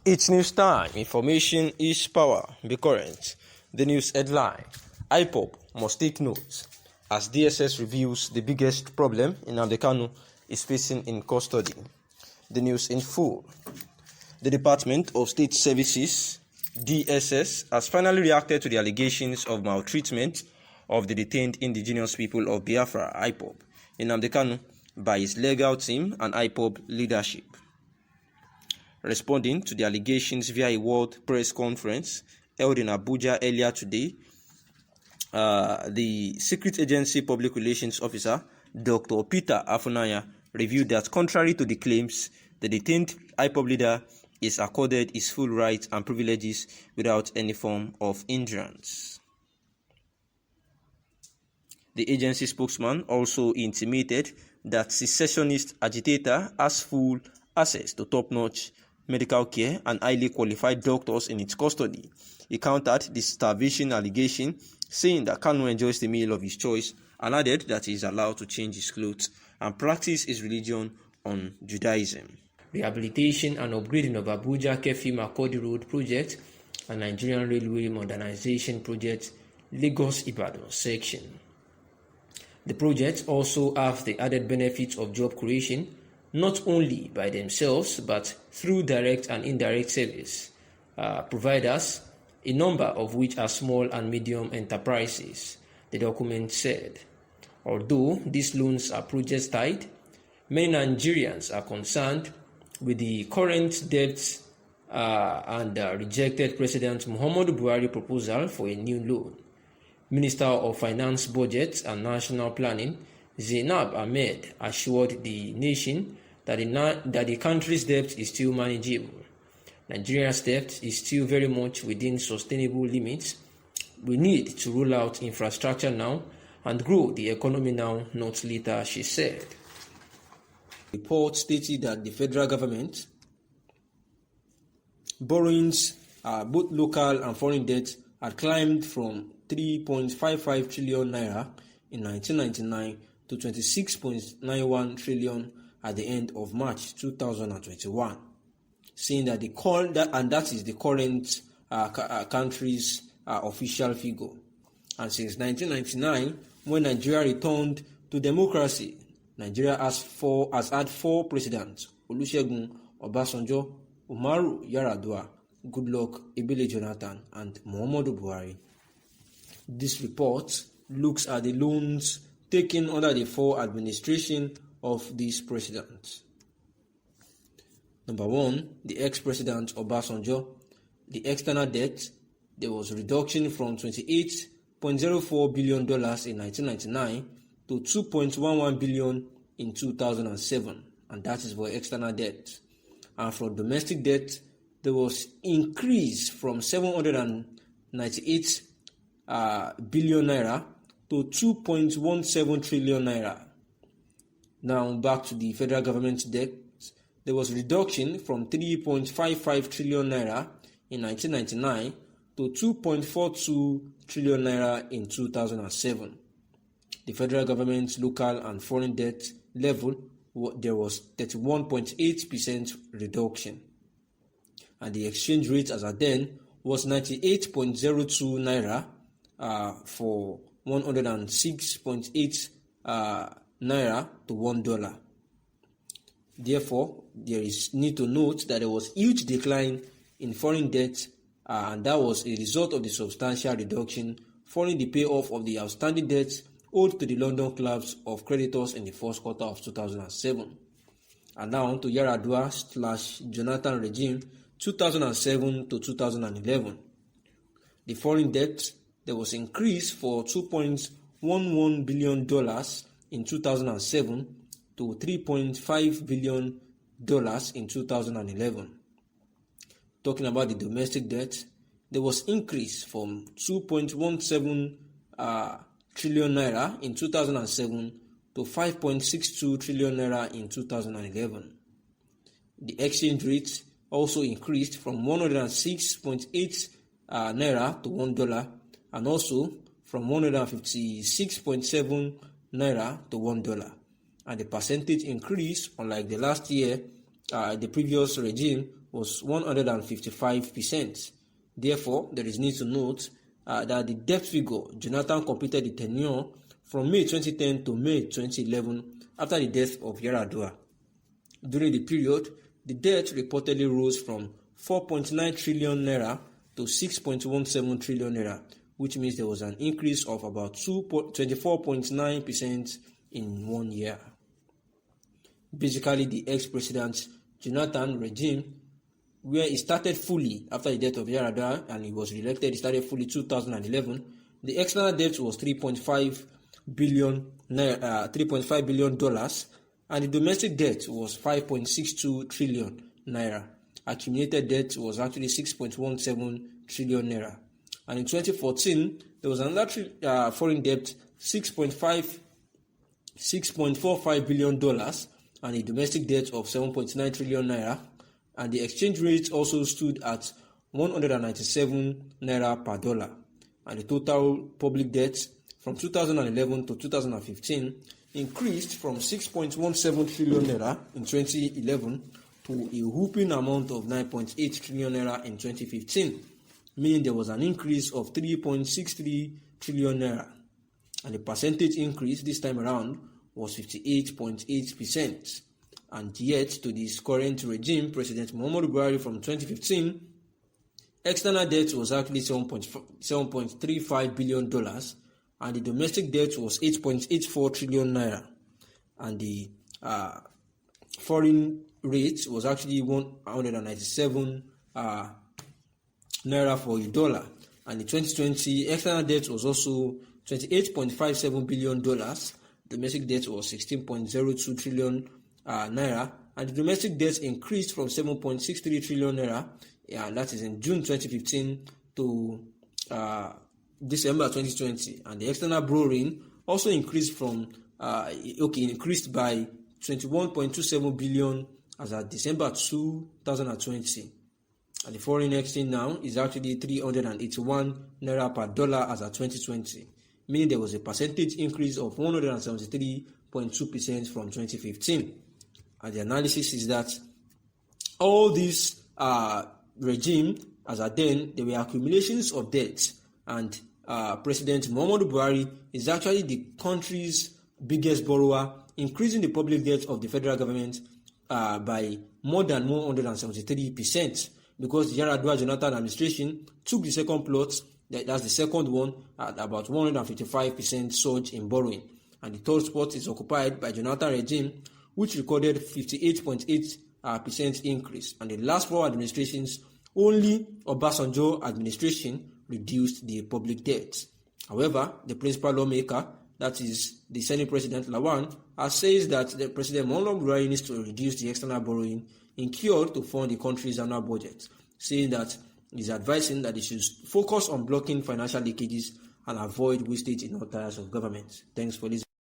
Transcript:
It's news time. Information is power. Be current. The news headline: IPOB must take note as DSS reviews the biggest problem Nnamdi Kanu is facing in custody. The news in full. The Department of State Services (DSS) has finally reacted to the allegations of maltreatment of the detained indigenous people of Biafra (IPOB) Nnamdi Kanu by his legal team and IPOB leadership. Responding to the allegations via a world press conference held in Abuja earlier today, the Secret Agency Public Relations Officer, Dr. Peter Afunanya, revealed that contrary to the claims, the detained IPOB leader is accorded his full rights and privileges without any form of hindrance. The agency spokesman also intimated that secessionist agitator has full access to top-notch medical care and highly qualified doctors in its custody. He countered the starvation allegation, saying that Kanu enjoys the meal of his choice, and added that he is allowed to change his clothes and practice his religion on Judaism. Rehabilitation and upgrading of Abuja Kefi Makurdi Road project and Nigerian Railway Modernization Project Lagos-Ibadan section. The projects also have the added benefits of job creation, not only by themselves but through direct and indirect service providers, a number of which are small and medium enterprises, the document said. Although these loans are project-tied, many Nigerians are concerned with the current debt and rejected President Muhammadu Buhari proposal for a new loan. Minister of Finance, Budget and National Planning, Zainab Ahmed, assured the nation that the country's debt is still manageable. Nigeria's debt is still very much within sustainable limits. We need to roll out infrastructure now and grow the economy now, not later, she said. The report stated that the federal government borrowings, both local and foreign debt, had climbed from 3.55 trillion naira in 1999 to 26.91 trillion at the end of March 2021, saying that that is the current country's official figure. And since 1999, when Nigeria returned to democracy, Nigeria has had four presidents: Olusegun Obasanjo, Umaru Yar'Adua, Goodluck Ebele Jonathan, and Muhammadu Buhari. This report looks at the loans taken under the four administration of these presidents. Number one, the ex-president Obasanjo, the external debt, there was a reduction from $28.04 billion in 1999 to $2.11 billion in 2007, and that is for external debt. And for domestic debt, there was increase from 798 billion naira to 2.17 trillion naira. Now back to the federal government debt, there was a reduction from 3.55 trillion naira in 1999 to 2.42 trillion naira in 2007. The federal government's local and foreign debt level, there was 31.8% reduction. And the exchange rate as at then was 98.02 naira for 106.8 naira to $1. Therefore, there is need to note that there was huge decline in foreign debt, and that was a result of the substantial reduction following the payoff of the outstanding debts owed to the London clubs of creditors in the first quarter of 2007. And now to Yar'Adua/Jonathan regime 2007 to 2011. The foreign debt, there was increase for $2.11 billion in 2007 to $3.5 billion in 2011. Talking about the domestic debt, there was increase from 2.17 trillion naira in 2007 to 5.62 trillion naira in 2011. The exchange rate also increased from 106.8 naira to $1, and also from 156.7 naira to $1. And the percentage increase, unlike the last year, the previous regime, was 155%. Therefore, there is need to note that the debt figure Jonathan completed the tenure from May 2010 to May 2011 after the death of Yar'Adua. During the period, the debt reportedly rose from 4.9 trillion naira to 6.17 trillion naira, which means there was an increase of about 24.9% in 1 year. Basically, the ex-president Jonathan regime, where it started fully after the death of Yar'Adua and he was re-elected, it started fully 2011. The external debt was $3.5 billion, and the domestic debt was 5.62 trillion naira. Accumulated debt was actually 6.17 trillion naira. And in 2014, there was another foreign debt, $6.45 billion, and a domestic debt of 7.9 trillion naira. And the exchange rate also stood at 197 naira per dollar. And the total public debt from 2011 to 2015 increased from 6.17 trillion naira in 2011 to a whopping amount of 9.8 trillion naira in 2015, meaning there was an increase of 3.63 trillion naira. And the percentage increase this time around was 58.8%. And yet, to this current regime, President Muhammadu Buhari from 2015, external debt was actually $7.35 billion, and the domestic debt was 8.84 trillion naira. And the foreign rate was actually 197 naira for a dollar. And in 2020, external debt was also $28.57 billion. Domestic debt was 16.02 trillion naira, and the domestic debt increased from 7.63 trillion naira, and that is in June 2015 to December 2020, and the external borrowing also increased from increased by 21.27 billion as at December 2020, and the foreign exchange now is actually 381 naira per dollar as at 2020, meaning there was a percentage increase of 173.2% from 2015. And the analysis is that all this regime, as at then, there were accumulations of debt, and President Muhammadu Buhari is actually the country's biggest borrower, increasing the public debt of the federal government by more than 173%, because the Yar'Adua Jonathan administration took the second plot, that's the second one, at about 155% surge in borrowing. And the third spot is occupied by Jonathan regime, which recorded 58.8% increase. And the last four administrations, only Obasanjo administration reduced the public debt. However, the principal lawmaker, that is the Senate President Lawan, says that the President Muhammadu Buhari needs to reduce the external borrowing incurred to fund the country's annual budget, saying that he's advising that they should focus on blocking financial leakages and avoid wastage in all tiers of government. Thanks for listening.